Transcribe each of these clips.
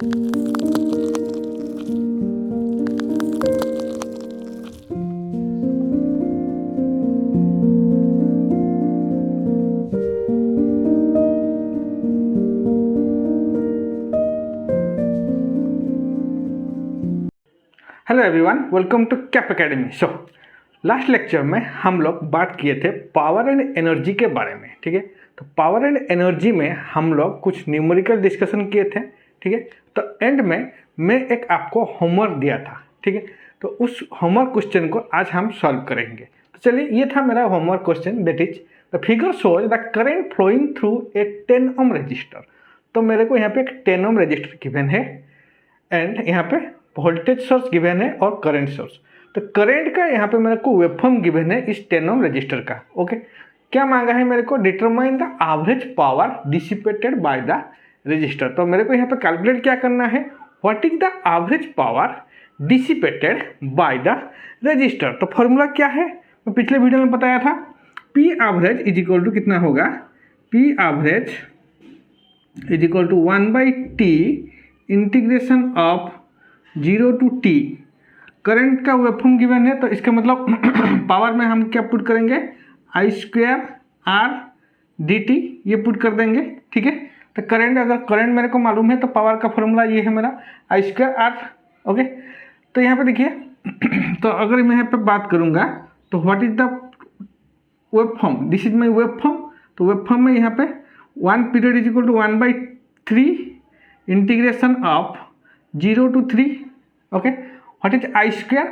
Hello everyone, welcome to Cap Academy. So last lecture में हम लोग बात किए थे पावर एंड एनर्जी के बारे में। ठीक है, तो पावर एंड एनर्जी में हम लोग कुछ न्यूमेरिकल डिस्कशन किए थे। ठीक है, तो एंड में मैं एक आपको होमवर्क दिया था। ठीक है, तो उस होमवर्क क्वेश्चन को आज हम सॉल्व करेंगे। तो चलिए, ये था मेरा homework question, that is the figure shows the current flowing through a 10 ohm resistor. तो मेरे को यहाँ पे एक 10 ओम रजिस्टर गिवन है एंड यहाँ पे वोल्टेज सोर्स गिवन है और करंट सोर्स। तो करंट का यहाँ पे मेरे को वेवफॉर्म गिवन है इस 10 ओम रजिस्टर का। ओके, क्या मांगा है मेरे को? Determine the average power dissipated by the resistor. तो मेरे को यहाँ पे कैलकुलेट क्या करना है, what is the average power dissipated by the resistor. तो फॉर्मूला क्या है, मैं पिछले वीडियो में बताया था, P average is equal to कितना होगा, P average is equal to 1/t integration of 0 to t। Current का वेवफॉर्म गिवन है, तो इसका मतलब पावर में हम क्या पुट करेंगे, I² R/dt ये पुट कर देंगे। ठीक है, तो करंट, अगर करंट मेरे को मालूम है तो पावर का फॉर्मूला ये है मेरा I² R। ओके, तो यहाँ पे देखिए तो अगर मैं यहाँ पे बात करूँगा तो what is the waveform, this is my waveform. तो वेवफॉर्म में यहाँ पे 1 period is equal to 1/3 integration of 0 to 3। Okay, what is I²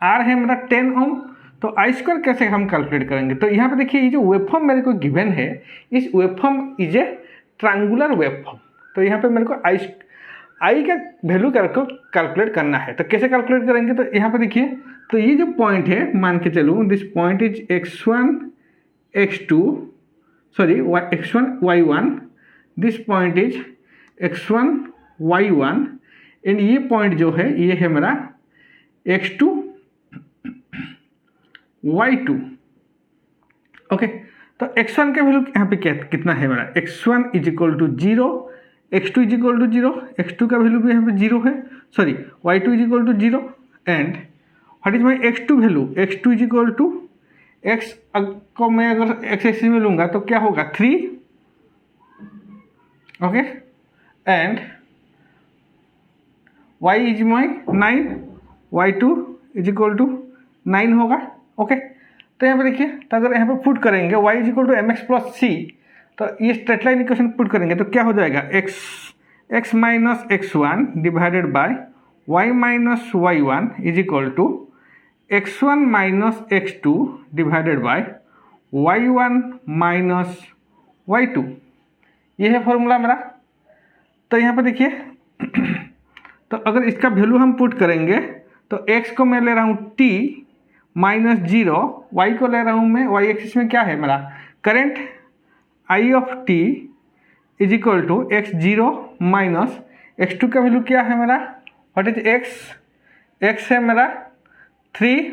R है मेरा 10 ओम। तो I² कैसे हम कैलकुलेट करेंगे, तो यहाँ पे देखिए ये जो वेवफॉर्म मेरे को गिवन है, इस waveform is a triangular waveform. तो यहाँ पे मेरे को I का वैल्यू कैलकुलेट करना है। तो कैसे कैलकुलेट करेंगे, तो यहाँ पे देखिए, तो ये जो पॉइंट है, मान के चलूँ this point is x1 x2 sorry x1 y1, this point is x1 y1 and ये पॉइंट जो है ये है मेरा x2 y2। ओके, तो x1 का वैल्यू यहाँ पे कितना है मेरा, x1 is equal to 0, x2 is equal to 0, x2 का वैल्यू भी यहाँ पे 0 है, sorry y2 is equal to 0 and what is my x2 value, x2 is equal to x को मैं अगर x एक्सिस में लूँगा तो क्या होगा 3। Okay, and y is my 9, y2 is equal to 9 होगा। ओके, तो यहाँ पे देखिए, तो अगर यहाँ पे पुट करेंगे y is equal to mx plus c, तो ये स्ट्रेट लाइन इक्वेशन पुट करेंगे तो क्या हो जाएगा, x minus x1 divided by y minus y1 is equal to x1 minus x2 divided by y1 minus y2। ये है फॉर्मूला मेरा। तो यहाँ पे देखिए तो अगर इसका वैल्यू हम पुट करेंगे तो x को मैं ले रहा हूँ t माइनस 0, y को ले रहा हूँ मैं, y एक्सिस में क्या है मेरा current I of t is equal to x0 minus x2 का वैल्यू क्या है मेरा, व्हाट इज x है मेरा 3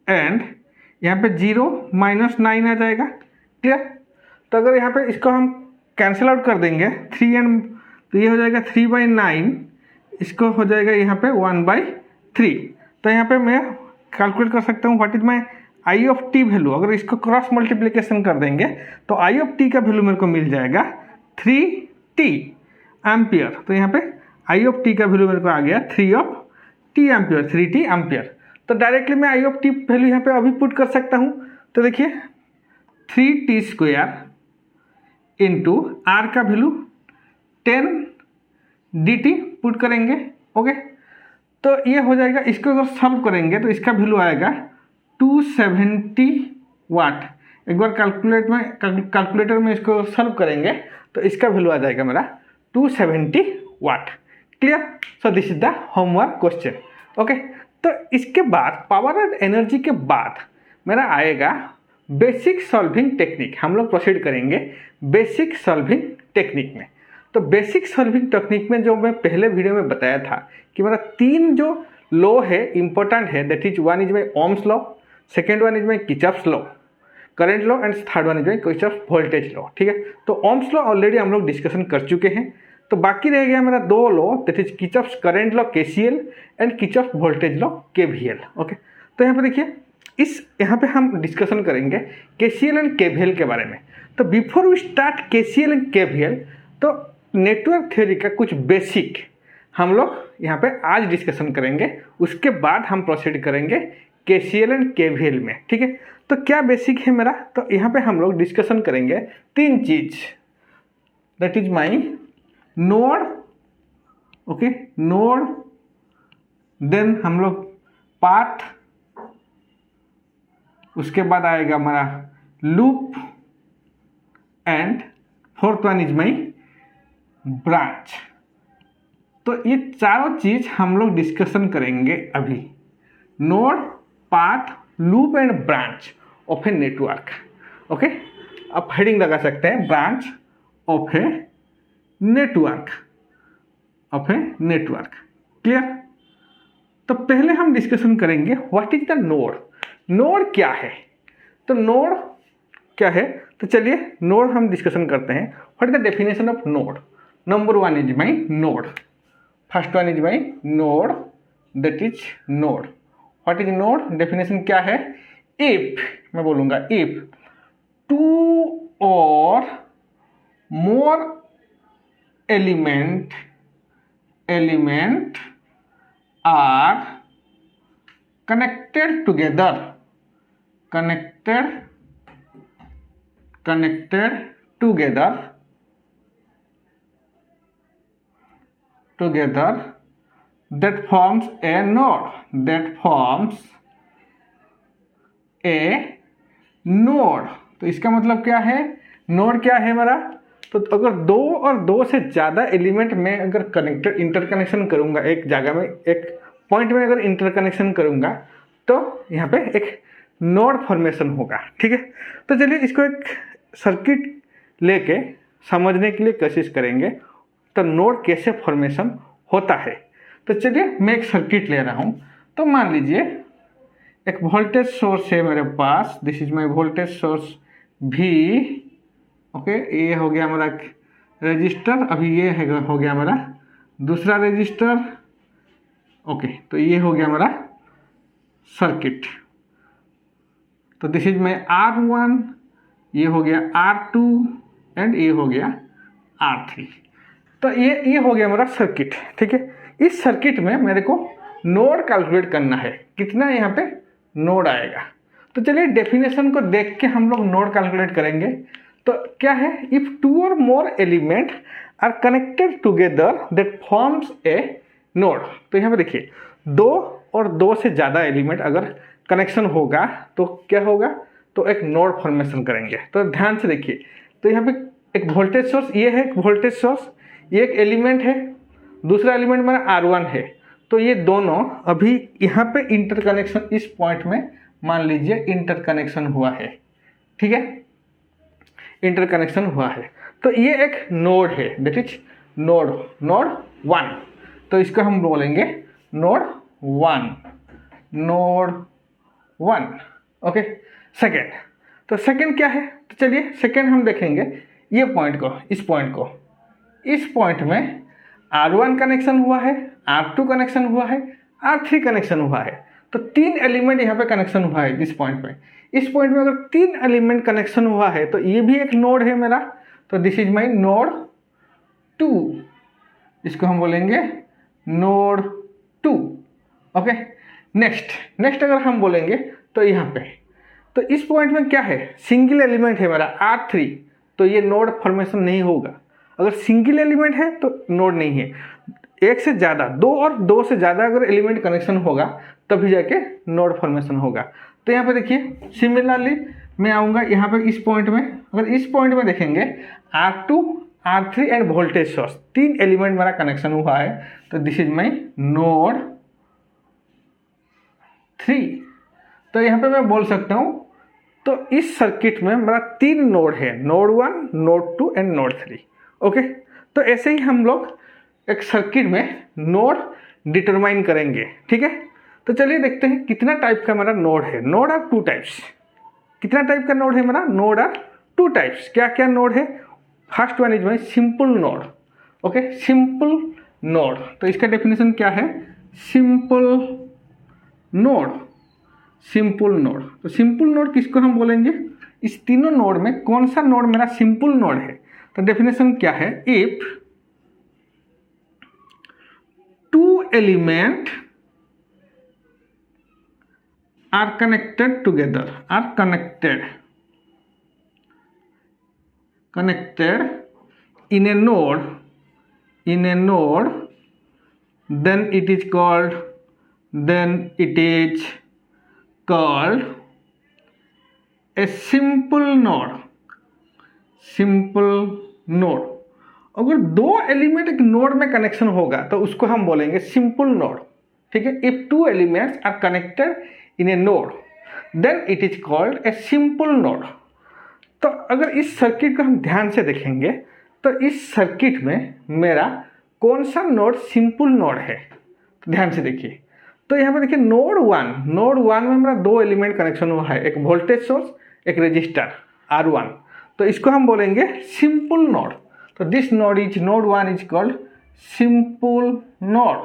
एंड यहाँ पे 0 माइनस 9 आ जाएगा। क्लियर, तो अगर यहाँ पे इसको हम कैंसिल आउट कर देंगे 3 एंड, तो ये हो जाएगा 3/9, इसको हो जाएगा यहाँ पे 1/3। तो यहाँ पे मैं कैलकुलेट कर सकता हूँ what is my I of t value. अगर इसको क्रॉस मल्टीप्लिकेशन कर देंगे तो I ऑफ t का वैल्यू मेरे को मिल जाएगा 3t एम्पियर। तो यहाँ पे I ऑफ t का वैल्यू मेरे को आ गया 3t एम्पियर, 3t एम्पियर। तो डायरेक्टली मैं I ऑफ t वैल्यू यहाँ पे अभी पुट कर सकता हूँ। तो देखिए 3t² इंटू R का वैल्यू 10 dt पुट करेंगे। ओके, तो ये हो जाएगा, इसको अगर सॉल्व करेंगे तो इसका वैल्यू आएगा 270 वाट। एक बार कैलकुलेटर में इसको सॉल्व करेंगे तो इसका वैल्यू आ जाएगा मेरा 270 watt. Clear, so this is the homework question. Okay, तो इसके बाद पावर एंड एनर्जी के बाद मेरा आएगा बेसिक सॉल्विंग टेक्निक। हम लोग प्रोसीड करेंगे बेसिक सॉल्विंग टेक्निक में। तो बेसिक सॉल्विंग टेक्निक में जो मैं पहले वीडियो में बताया था कि मेरा 3 जो लॉ है इंपॉर्टेंट है, that is 1 is my Ohm's law, second one is my Kirchhoff's law, current law and third one is by Kirchhoff voltage law. ठीक है, तो ओम्स लॉ ऑलरेडी हम लोग डिस्कशन कर चुके हैं। तो बाकी रह गया मेरा दो law, that is Kirchhoff current law KCL and Kirchhoff voltage law KVL। Okay, तो यहाँ पे देखिए यहाँ पे हम डिस्कशन करेंगे KCL एंड KVL के बारे में। तो before we start KCL and KVL, तो नेटवर्क थ्योरी का कुछ बेसिक हम लोग यहाँ पे आज डिस्कशन करेंगे, उसके बाद हम प्रोसीड करेंगे KCL एंड KVL में। ठीक है, तो क्या बेसिक है मेरा, तो यहाँ पे हम लोग डिस्कशन करेंगे तीन चीज, that is my node, okay node, then हम लोग पाथ, उसके बाद आएगा हमारा loop and fourth one is my branch. तो ये चारों चीज हम लोग डिस्कशन करेंगे अभी, node, path, loop and branch of a network. Okay, आप हेडिंग लगा सकते हैं branch of a network, of a network. Clear? तो पहले हम डिस्कशन करेंगे what is the node. Node क्या है, तो नोड क्या है, तो चलिए नोड हम डिस्कशन करते हैं। What is the definition of node. Number one is my node, first one is my node, that is node. What is node, definition क्या है, इफ, मैं बोलूंगा इफ टू और more element are connected together that forms a node, तो इसका मतलब क्या है, नोड क्या है हमारा, तो अगर दो और दो से ज़्यादा एलिमेंट में अगर इंटरकनेक्शन करूँगा, एक जगह में एक पॉइंट में अगर इंटरकनेक्शन करूँगा, तो यहाँ पे एक नोड फॉर्मेशन होगा। ठीक है, तो चलिए इसको एक सर्किट लेके समझने के लिए कोशिश करेंगे, तो नोड कैसे फॉर्मेशन होता है। तो चलिए मैं एक सर्किट ले रहा हूँ। तो मान लीजिए एक वोल्टेज सोर्स है मेरे पास, this is my voltage source V। Okay, ये हो गया हमारा रजिस्टर, अभी ये है हो गया हमारा दूसरा रजिस्टर। ओके, तो ये हो गया हमारा सर्किट। तो दिस इज माई R1, ये हो गया R2 एंड ये हो गया R3। तो ये हो गया हमारा सर्किट। ठीक है, इस सर्किट में मेरे को नोड कैलकुलेट करना है, कितना यहाँ पे नोड आएगा। तो चलिए डेफिनेशन को देख के हम लोग नोड कैलकुलेट करेंगे। तो क्या है, इफ टू और more element are connected together that forms a node. तो यहाँ पे देखिए दो और दो से ज़्यादा एलिमेंट अगर कनेक्शन होगा तो क्या होगा, तो एक नोड फॉर्मेशन करेंगे। तो ध्यान से देखिए, तो यहाँ पे एक वोल्टेज सोर्स, ये है एक वोल्टेज सोर्स, ये एक एलिमेंट है, दूसरा एलिमेंट मेरा R1 है। तो ये दोनों अभी यहाँ पे इंटरकनेक्शन, इस पॉइंट में मान लीजिए इंटरकनेक्शन हुआ है। ठीक है, इंटरकनेक्शन हुआ है, तो ये एक नोड है, दैट इज नोड 1। तो इसको हम बोलेंगे नोड 1। ओके, सेकेंड, तो सेकेंड क्या है, तो चलिए सेकेंड हम देखेंगे ये पॉइंट को, इस पॉइंट में R1 कनेक्शन हुआ है, R2 कनेक्शन हुआ है, R3 कनेक्शन हुआ है। तो तीन एलिमेंट यहाँ पे कनेक्शन हुआ है इस पॉइंट में। इस पॉइंट में अगर तीन एलिमेंट कनेक्शन हुआ है तो ये भी एक नोड है मेरा। तो दिस इज माई नोड 2, इसको हम बोलेंगे नोड 2। ओके, नेक्स्ट अगर हम बोलेंगे तो यहाँ पे, तो इस पॉइंट में क्या है, सिंगल एलिमेंट है मेरा R3, तो ये नोड फॉर्मेशन नहीं होगा। अगर सिंगल एलिमेंट है तो नोड नहीं है, एक से ज़्यादा, दो और दो से ज़्यादा अगर एलिमेंट कनेक्शन होगा तभी जाके नोड फॉर्मेशन होगा। तो यहाँ पे देखिए सिमिलरली मैं आऊँगा यहाँ पे इस पॉइंट में, अगर इस पॉइंट में देखेंगे R2, R3 and voltage source, तीन एलिमेंट मेरा कनेक्शन हुआ है। तो दिस इज माई नोड 3। तो यहाँ पे मैं बोल सकता हूँ, तो इस सर्किट में मेरा तीन नोड है, node 1, node 2 and node 3। Okay, तो ऐसे ही हम लोग एक सर्किट में नोड डिटरमाइन करेंगे। ठीक है, तो चलिए देखते हैं कितना टाइप का हमारा नोड है। नोड आर टू टाइप्स, कितना टाइप का नोड है मेरा? Node are two types. क्या क्या नोड है? First one is my simple node. Okay, simple node, तो इसका डेफिनेशन क्या है? Simple node. सिंपल नोड, तो सिंपल नोड किसको हम बोलेंगे? इस तीनों नोड में कौन सा नोड मेरा सिंपल नोड है? तो डेफिनेशन क्या है? If to element are connected together, are connected in a node, then it is called a simple node। अगर दो एलिमेंट एक नोड में कनेक्शन होगा तो उसको हम बोलेंगे सिंपल नोड। ठीक है, if two elements are connected in a node then it is called a simple node. तो अगर इस सर्किट को हम ध्यान से देखेंगे तो इस सर्किट में मेरा कौन सा नोड सिंपल नोड है? तो ध्यान से देखिए, तो यहाँ पे देखिए नोड वन में मेरा दो एलिमेंट कनेक्शन हुआ है, एक वोल्टेज सोर्स, एक रजिस्टर R1। तो इसको हम बोलेंगे सिंपल नोड। तो this node one is called simple node.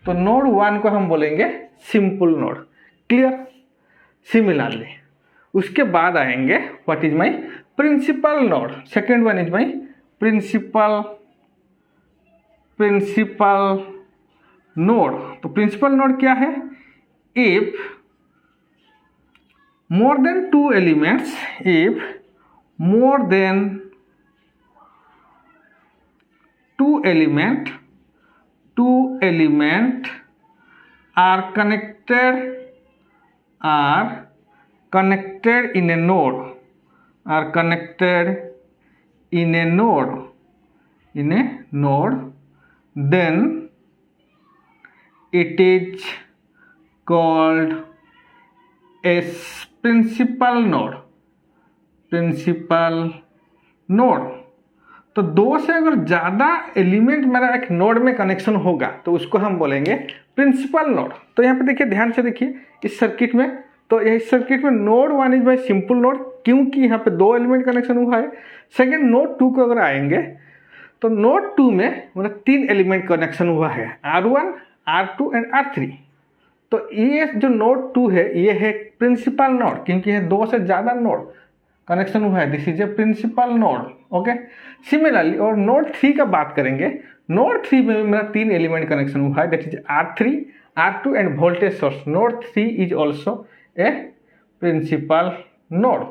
तो नोड वन को हम बोलेंगे सिंपल नोड। क्लियर? सिमिलरली उसके बाद आएंगे what is my principal node. Second one is my principal node. तो प्रिंसिपल नोड क्या है? If more than two elements, if more than two element are connected in a node, then it is called a principal node. तो दो से अगर ज़्यादा element मेरा एक नोड में कनेक्शन होगा तो उसको हम बोलेंगे प्रिंसिपल नोड। तो यहाँ पे देखिए, ध्यान से देखिए इस सर्किट में, तो इस सर्किट में node one is by simple node क्योंकि यहाँ पे दो एलिमेंट कनेक्शन हुआ है। सेकेंड नोड टू को अगर आएंगे तो नोड टू में मतलब तीन एलिमेंट कनेक्शन हुआ है, R1, R2 एंड R3। तो ये जो नोड टू है ये है प्रिंसिपल नोड क्योंकि ये दो से ज़्यादा नोड कनेक्शन हुआ है, this is a principal node. Okay, similarly और नोड थ्री का बात करेंगे, नोड थ्री में मेरा तीन एलिमेंट कनेक्शन हुआ है, that is R3, R2 and voltage source. Node three is also a principal node.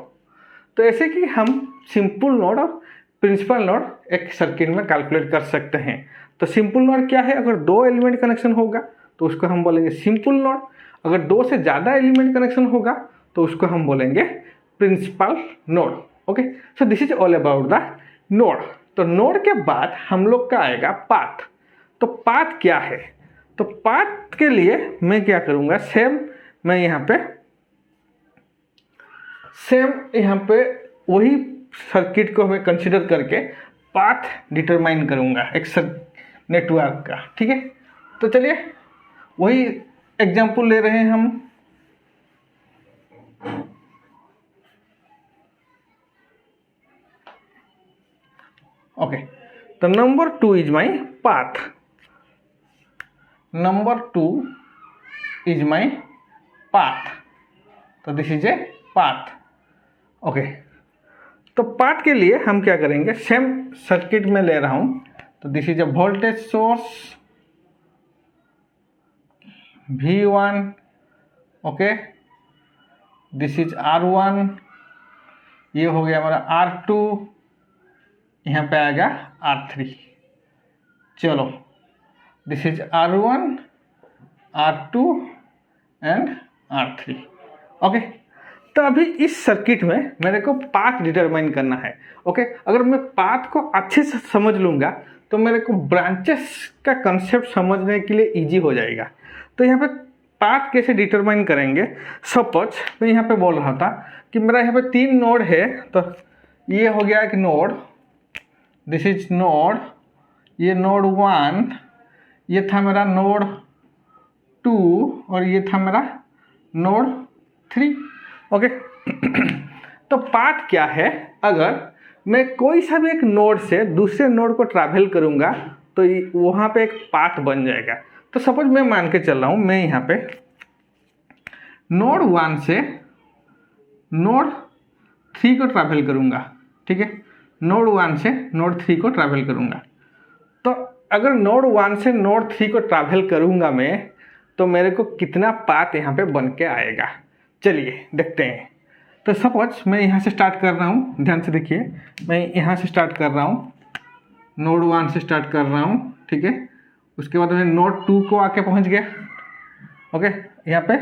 तो ऐसे कि हम सिंपल नोड और प्रिंसिपल नोड एक सर्किट में कैलकुलेट कर सकते हैं। तो सिंपल नोड क्या है? अगर दो एलिमेंट कनेक्शन होगा तो उसको हम बोलेंगे सिंपल नोड। अगर दो से ज़्यादा एलिमेंट कनेक्शन होगा तो उसको हम बोलेंगे principal node. Okay, so this is all about the node. तो नोड के बाद हम लोग का आएगा पाथ। तो पाथ क्या है? तो पाथ के लिए मैं क्या करूँगा, मैं यहाँ पे वही सर्किट को मैं कंसिडर करके पाथ डिटरमाइन करूँगा एक नेटवर्क का। ठीक है, तो चलिए वही एग्जाम्पल ले रहे हैं हम। ओके, तो number two is my path. तो this is a path. Okay, तो पाथ के लिए हम क्या करेंगे, सेम सर्किट में ले रहा हूं। तो this is A voltage source V1, okay, this is R1, ये हो गया हमारा R2, यहाँ पे आएगा R3। चलो, this is R1, R2 and R3। Okay, तो अभी इस सर्किट में मेरे को पाथ डिटरमाइन करना है। ओके, अगर मैं पाथ को अच्छे से समझ लूँगा तो मेरे को ब्रांचेस का कंसेप्ट समझने के लिए इजी हो जाएगा। तो यहाँ पे पाथ कैसे डिटरमाइन करेंगे, सपोज मैं यहाँ पे बोल रहा था कि मेरा यहाँ पे तीन नोड है। तो ये हो गया एक नोड, दिस इज नोड, ये नोड 1, ये था मेरा नोड 2 और ये था मेरा नोड 3। ओके, तो पाथ क्या है, अगर मैं कोई सा भी एक नोड से दूसरे नोड को ट्रैवल करूँगा तो वहाँ पे एक पाथ बन जाएगा। तो सपोज मैं मान के चल रहा हूँ, मैं यहाँ पे नोड 1 से नोड 3 को ट्रैवल करूँगा, ठीक है, नोड 1 से नोड 3 को ट्रैवल करूँगा। तो अगर नोड 1 से नोड 3 को ट्रैवल करूँगा मैं, तो मेरे को कितना पाथ यहाँ पे बन के आएगा, चलिए देखते हैं। तो सपोज मैं यहाँ से स्टार्ट कर रहा हूँ, ध्यान से देखिए, मैं यहाँ से स्टार्ट कर रहा हूँ, नोड 1 से स्टार्ट कर रहा हूँ, ठीक है। उसके बाद मैं नोड 2 को आके पहुँच गया, ओके। यहाँ पे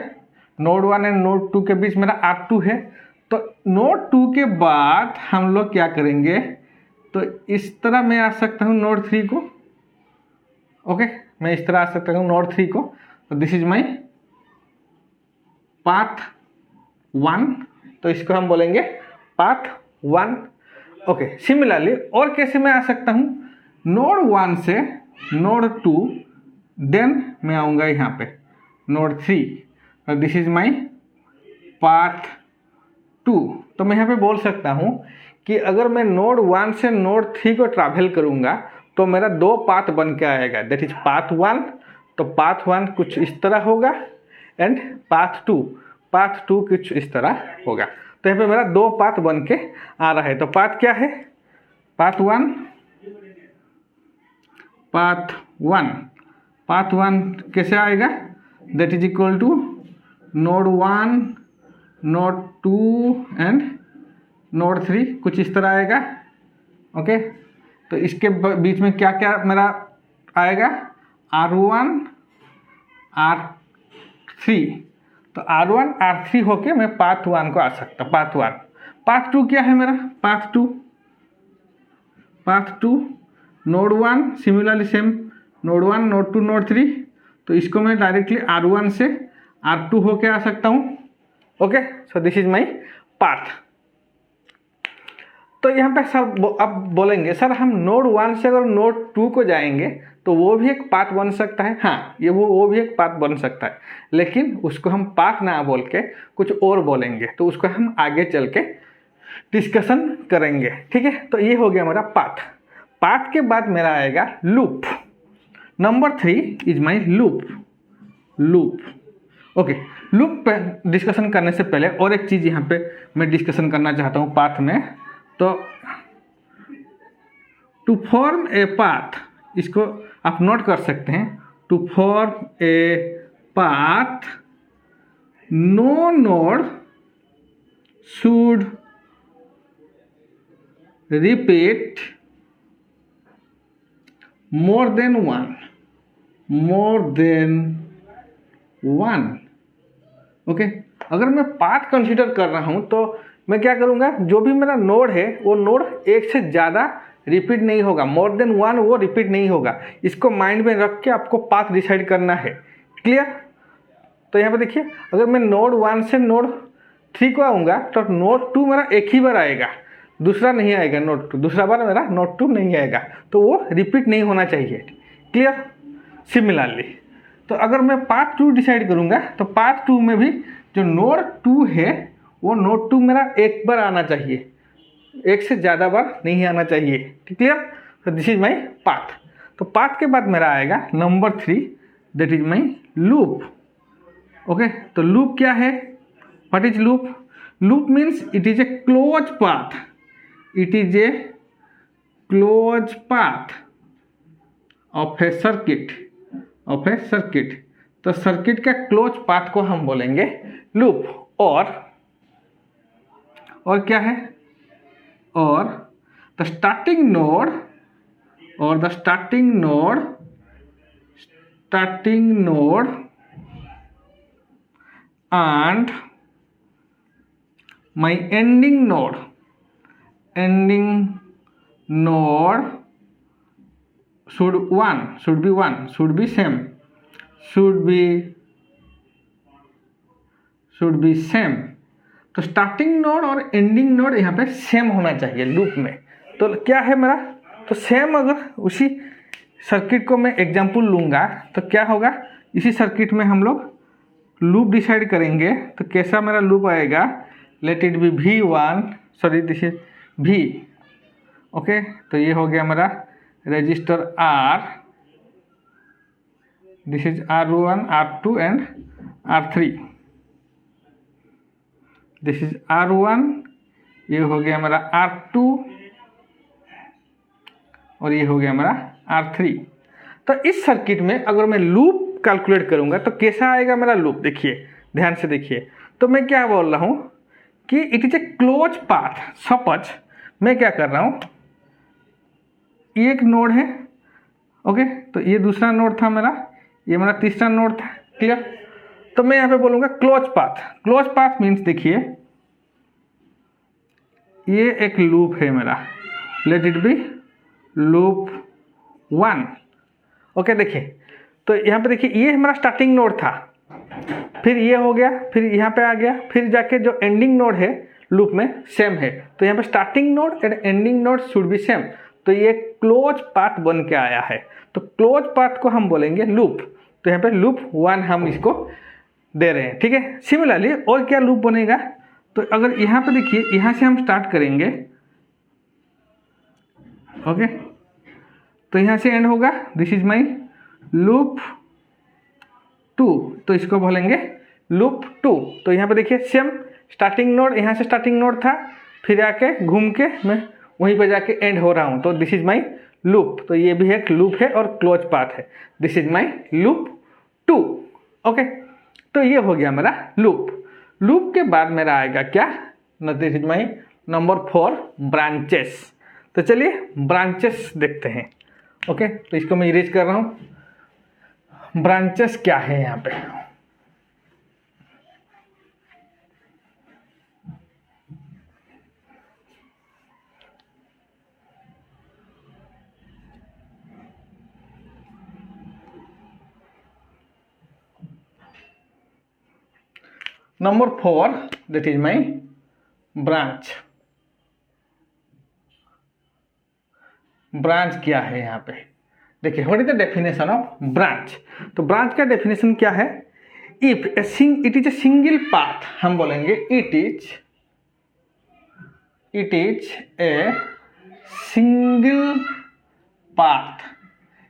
नोड 1 एंड नोड 2 के बीच मेरा R2 है। तो नोड 2 के बाद हम लोग क्या करेंगे, तो इस तरह मैं आ सकता हूँ नोड 3 को, ओके, मैं इस तरह आ सकता हूँ नोड 3 को। तो दिस इज माई पाथ 1, तो इसको हम बोलेंगे पाथ 1, ओके। सिमिलरली और कैसे मैं आ सकता हूँ, नोड 1 से नोड 2, देन मैं आऊँगा यहाँ पे नोड 3, तो दिस इज माई पाथ 2। तो मैं यहाँ पे बोल सकता हूँ कि अगर मैं नोड 1 से नोड 3 को ट्रैवल करूँगा तो मेरा 2 पाथ बन के आएगा, दैट इज पाथ 1। तो पाथ 1 कुछ इस तरह होगा एंड पाथ 2 कुछ इस तरह होगा। तो यहाँ पे मेरा 2 पाथ बन के आ रहा है। तो पाथ क्या है, पाथ 1, पाथ 1 कैसे आएगा, that is equal to node 1, node 2 and node 3, कुछ इस तरह आएगा, ओके। तो इसके बीच में क्या क्या मेरा आएगा, R1, R3। तो R1, R3 होके मैं पाथ 1 को आ सकता, पाथ 1। पाथ 2 क्या है मेरा, path 2 node 1, similarly same node 1, node 2, node 3। तो इसको मैं डायरेक्टली R1 से R2 होके आ सकता हूँ, okay. So this is my path. तो यहाँ पे सर अब बोलेंगे सर हम नोड 1 से अगर नोड 2 को जाएंगे तो वो भी एक पाथ बन सकता है। हाँ, ये वो भी एक पाथ बन सकता है, लेकिन उसको हम पाथ ना बोल के कुछ और बोलेंगे, तो उसको हम आगे चल के डिस्कशन करेंगे, ठीक है। तो ये हो गया हमारा पाथ। पाथ के बाद मेरा आएगा loop. Number 3 is my loop, okay. Loop पे डिस्कशन करने से पहले और एक चीज़ यहाँ पे मैं डिस्कशन करना चाहता हूँ पाथ में। तो टू फॉर्म ए पाथ, इसको आप नोट कर सकते हैं, to form a path no node should repeat more than one, okay. अगर मैं पाथ कंसीडर कर रहा हूं तो मैं क्या करूंगा, जो भी मेरा नोड है वो नोड एक से ज़्यादा रिपीट नहीं होगा, मोर देन 1 वो रिपीट नहीं होगा। इसको माइंड में रख के आपको पाथ डिसाइड करना है, क्लियर। तो यहाँ पे देखिए, अगर मैं नोड 1 से नोड 3 को आऊँगा तो नोड 2 मेरा एक ही बार आएगा, दूसरा नहीं आएगा नोड 2, दूसरा बार मेरा नोड 2 नहीं आएगा, तो वो रिपीट नहीं होना चाहिए, क्लियर। सिमिलरली तो अगर मैं पाथ 2 डिसाइड करूँगा तो पाथ 2 में भी जो नोड 2 है वो नोड 2 मेरा एक बार आना चाहिए, एक से ज़्यादा बार नहीं आना चाहिए, क्लियर। तो दिस इज माई पाथ। तो पाथ के बाद मेरा आएगा number 3, that is my loop, okay. तो लूप क्या है, what is loop? Loop means it is a close path, it is a close path of A circuit, तो सर्किट का क्लोज पाथ को हम बोलेंगे लूप। और क्या है, और the starting node and my ending node should be same। तो स्टार्टिंग नोड और एंडिंग नोड यहाँ पे सेम होना चाहिए लूप में। तो क्या है मेरा, तो सेम, अगर उसी सर्किट को मैं एग्जांपल लूँगा तो क्या होगा, इसी सर्किट में हम लोग लूप डिसाइड करेंगे। तो कैसा मेरा लूप आएगा, let it be V1, sorry this is V। Okay, तो ये हो गया मेरा register R, this is R1, R2 and R3। This is R1, ये हो गया मेरा R2 और ये हो गया मेरा R3। तो इस सर्किट में अगर मैं लूप कैलकुलेट करूंगा तो कैसा आएगा मेरा लूप, देखिए ध्यान से देखिए। तो मैं क्या बोल रहा हूं कि it is a close path. Suppose मैं क्या कर रहा हूं, ये एक नोड है, ओके, तो ये दूसरा नोड था मेरा, ये मेरा तीसरा नोड था, क्लियर। तो मैं यहाँ पे बोलूँगा close path. Close path means देखिए ये एक लूप है मेरा, let it be loop 1। Okay, देखिए तो यहाँ पे देखिए ये हमारा स्टार्टिंग नोड था, फिर ये हो गया, फिर यहाँ पे आ गया, फिर जाके जो एंडिंग नोड है लूप में सेम है। तो यहाँ पे starting node and ending node should be same. तो ये क्लोज पाथ बन के आया है, तो क्लोज पाथ को हम बोलेंगे लूप। तो यहाँ पे लूप 1 हम इसको दे रहे हैं, ठीक है। सिमिलरली और क्या लूप बनेगा, तो अगर यहाँ पे देखिए यहाँ से हम स्टार्ट करेंगे, ओके, तो यहाँ से एंड होगा, दिस इज माई लूप 2, तो इसको बोलेंगे लूप 2। तो यहाँ पे देखिए सेम स्टार्टिंग नोड, यहाँ से स्टार्टिंग नोड था, फिर आके घूम के मैं वहीं पे जाके एंड हो रहा हूँ, तो दिस इज माई लूप। तो ये भी एक लूप है और क्लोज पाथ है, this is my loop 2। Okay, तो ये हो गया मेरा लूप। लूप के बाद मेरा आएगा क्या, this is my number 4 branches. तो चलिए ब्रांचेस देखते हैं। ओके, तो इसको मैं इरेज कर रहा हूँ। ब्रांचेस क्या है यहाँ पे, number 4 that is my branch. Branch क्या है यहाँ पे, देखिए what is the definition of branch. तो ब्रांच का डेफिनेशन क्या है, if it is a single path, हम बोलेंगे it is a single path.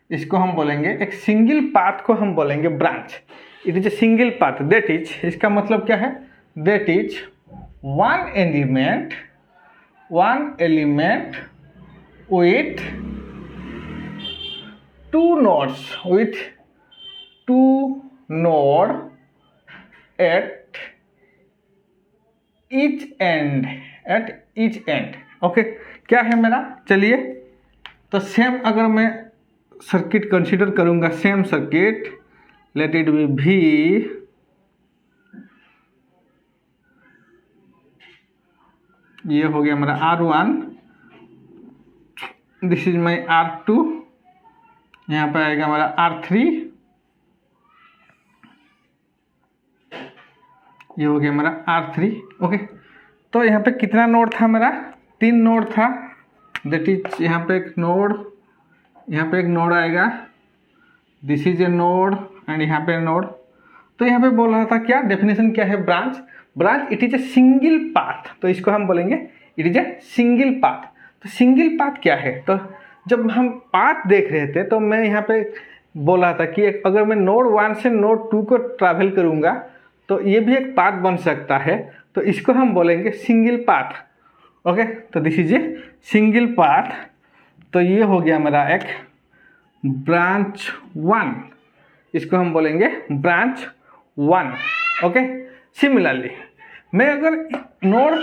इसको हम बोलेंगे, एक सिंगल पाथ को हम बोलेंगे branch. It is a single path, that is, इसका मतलब क्या है, that is one element with two nodes at each end। Okay, क्या है मेरा, चलिए तो सेम अगर मैं सर्किट कंसीडर करूंगा, same circuit, let it be V, ये हो गया मेरा R1, this is my R2, यहाँ पर आएगा हमारा R3, ये हो गया मेरा R3। ओके, तो यहाँ पे कितना नोड था मेरा, 3 नोड था, दैट इज यहाँ पे एक नोड, यहाँ पे एक नोड आएगा, this is A node and यहाँ पे नोड। तो यहाँ पे बोल रहा था क्या, डेफिनेशन क्या है branch it is a single path. तो इसको हम बोलेंगे it is a single path. तो सिंगल पाथ क्या है, तो जब हम पाथ देख रहे थे तो मैं यहाँ पे बोल रहा था कि अगर मैं नोड 1 से नोड 2 को ट्रैवल करूँगा तो ये भी एक पाथ बन सकता है, तो इसको हम बोलेंगे सिंगल पाथ। ओके, तो this is a single path. तो ये हो गया मेरा एक ब्रांच 1, इसको हम बोलेंगे ब्रांच 1। ओके, सिमिलरली मैं अगर नोड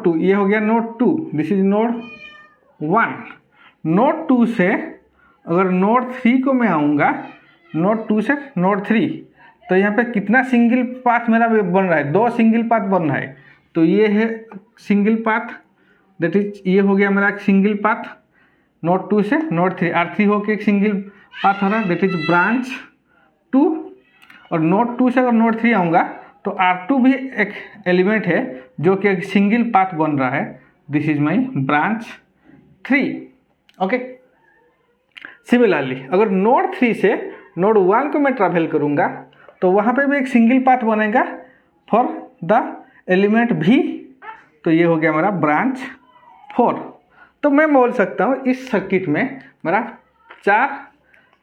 2, ये हो गया node 2, this is node 1। Node 2 से अगर नोड 3 को मैं आऊँगा, नोड 2 से नोड 3, तो यहाँ पे कितना सिंगल पाथ मेरा बन रहा है, 2 सिंगल पाथ बन रहा है। तो ये है सिंगल पाथ, दैट इज ये हो गया मेरा एक सिंगल पाथ, नोड 2 से नोड 3, R3 होके एक सिंगल पाथ हो रहा है, दैट इज ब्रांच 2। और नोड 2 से अगर नोड 3 आऊँगा तो R2 भी एक एलिमेंट है जो कि एक सिंगल पाथ बन रहा है, this is my branch 3। Okay, similarly अगर नोड 3 से नोड 1 को मैं ट्रैवल करूँगा तो वहाँ पे भी एक सिंगल पाथ बनेगा फॉर द एलिमेंट भी, तो ये हो गया हमारा ब्रांच 4। तो मैं बोल सकता हूँ इस सर्किट में मेरा 4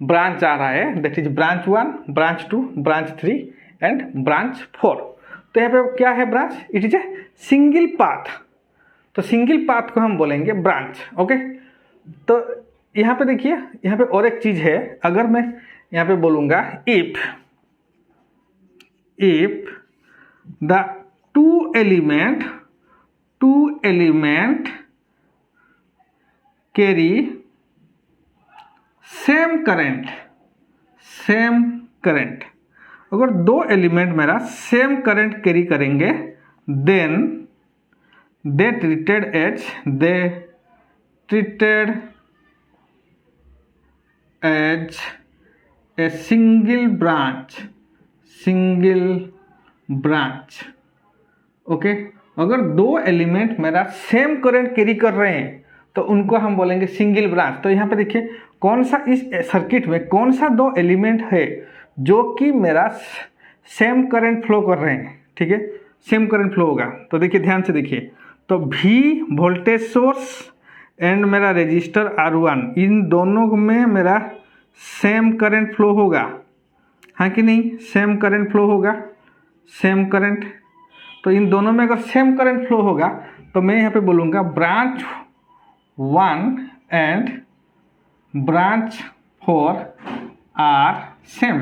ब्रांच आ रहा है, that is branch 1, branch 2, branch 3 and branch 4। तो यहाँ पे क्या है branch? It is a single path. तो सिंगल पाथ को हम बोलेंगे ब्रांच। ओके, तो यहाँ पे देखिए, यहाँ पे और एक चीज़ है। अगर मैं यहाँ पे बोलूँगा if the two element carry same current, अगर 2 एलिमेंट मेरा सेम करंट कैरी करेंगे, then they treated as a single branch. Okay, अगर 2 एलिमेंट मेरा सेम करंट कैरी कर रहे हैं तो उनको हम बोलेंगे सिंगल ब्रांच। तो यहाँ पे देखिए कौन सा इस सर्किट में कौन सा 2 एलिमेंट है जो कि मेरा सेम करंट फ्लो कर रहे हैं। ठीक है, सेम करंट फ्लो होगा। तो देखिए ध्यान से देखिए, तो V वोल्टेज सोर्स एंड मेरा रेजिस्टर R1, इन दोनों में मेरा सेम करंट फ्लो होगा, हाँ कि नहीं? सेम करंट फ्लो होगा, सेम करंट। तो इन दोनों में अगर सेम करंट फ्लो होगा तो मैं यहाँ पे बोलूँगा branch 1 and branch 4 are same.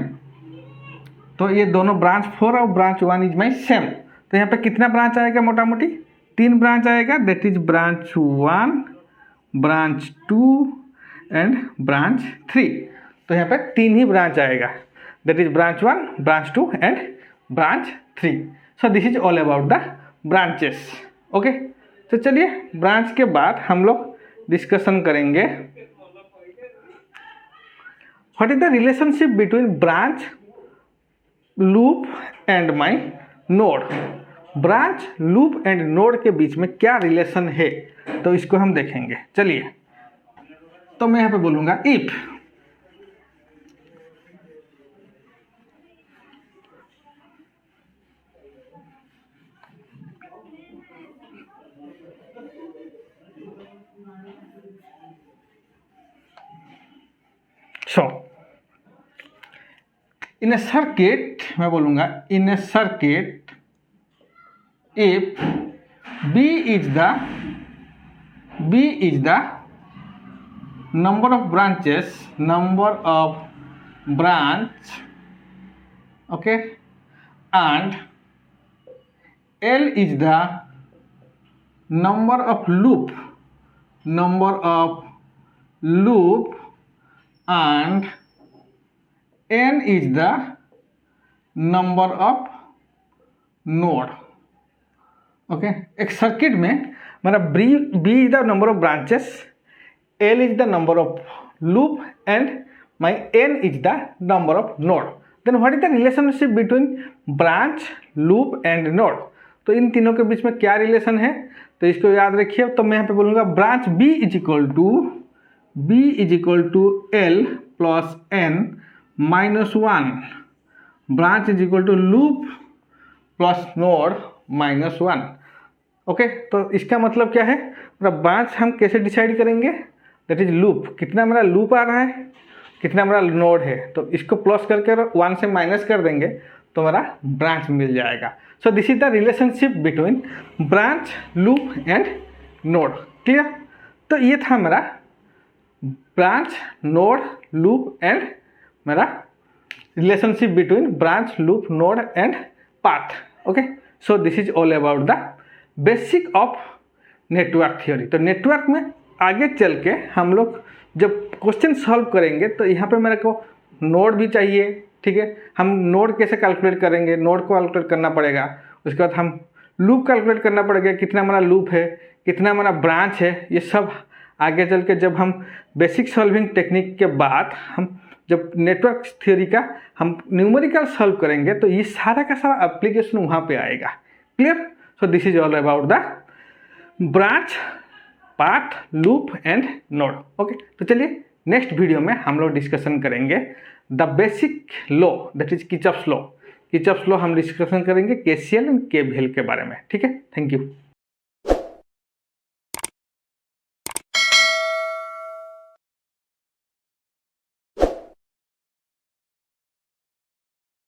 तो ये दोनों ब्रांच 4 और ब्रांच 1 इज माई सेम। तो यहाँ पे कितना ब्रांच आएगा? मोटा मोटी 3 ब्रांच आएगा, that is branch 1, branch 2 and branch 3। तो यहाँ पे 3 ही ब्रांच आएगा, that is branch 1, branch 2 and branch 3। So this is all about the branches. Okay, तो चलिए ब्रांच के बाद हम लोग डिस्कशन करेंगे what is the relationship between branch, loop and my node. Branch, loop and node के बीच में क्या रिलेशन है, तो इसको हम देखेंगे। चलिए, तो मैं यहाँ पे बोलूँगा इफ इन ए सर्किट, मैं बोलूँगा in a circuit if B is the number of branches, okay, and L is the number of loop, and N is the number of node। Okay, एक सर्किट में मेरा B is the number of branches, L is the number of loop and my N is the number of node. Then what is the relationship between branch, loop and node. तो इन तीनों के बीच में क्या relation है, तो इसको याद रखिए। तो मैं यहाँ पे बोलूँगा branch B is equal to L plus N minus 1, branch is equal to loop plus node minus 1। Okay, तो इसका मतलब क्या है, मेरा ब्रांच हम कैसे डिसाइड करेंगे, दैट इज लूप, कितना मेरा लूप आ रहा है, कितना मेरा नोड है, तो इसको प्लस करके 1 से माइनस कर देंगे तो मेरा ब्रांच मिल जाएगा। सो this is the relationship between branch, loop and node. Clear? तो ये था मेरा ब्रांच, नोड, लूप एंड मेरा relationship between branch, loop, node and path. Okay, so this is all about the basic of network theory. तो network में आगे चल के हम लोग जब क्वेश्चन सॉल्व करेंगे तो यहाँ पे मेरे को नोड भी चाहिए। ठीक है, हम नोड कैसे कैलकुलेट करेंगे, नोड को कैलकुलेट करना पड़ेगा। उसके बाद हम लूप कैलकुलेट करना पड़ेगा, कितना हमारा लूप है, कितना हमारा ब्रांच है। ये सब आगे चल के जब हम बेसिक सॉल्विंग टेक्निक के बाद हम जब नेटवर्क थ्योरी का हम न्यूमेरिकल सॉल्व करेंगे तो ये सारा का सारा एप्लीकेशन वहाँ पे आएगा। Clear? So this is all about the branch, path, loop and node. Okay, तो चलिए नेक्स्ट वीडियो में हम लोग डिस्कशन करेंगे the basic law, that is Kirchhoff's law, Kirchhoff's law हम डिस्कशन करेंगे KCL एंड KVL के बारे में। ठीक है, थैंक यू।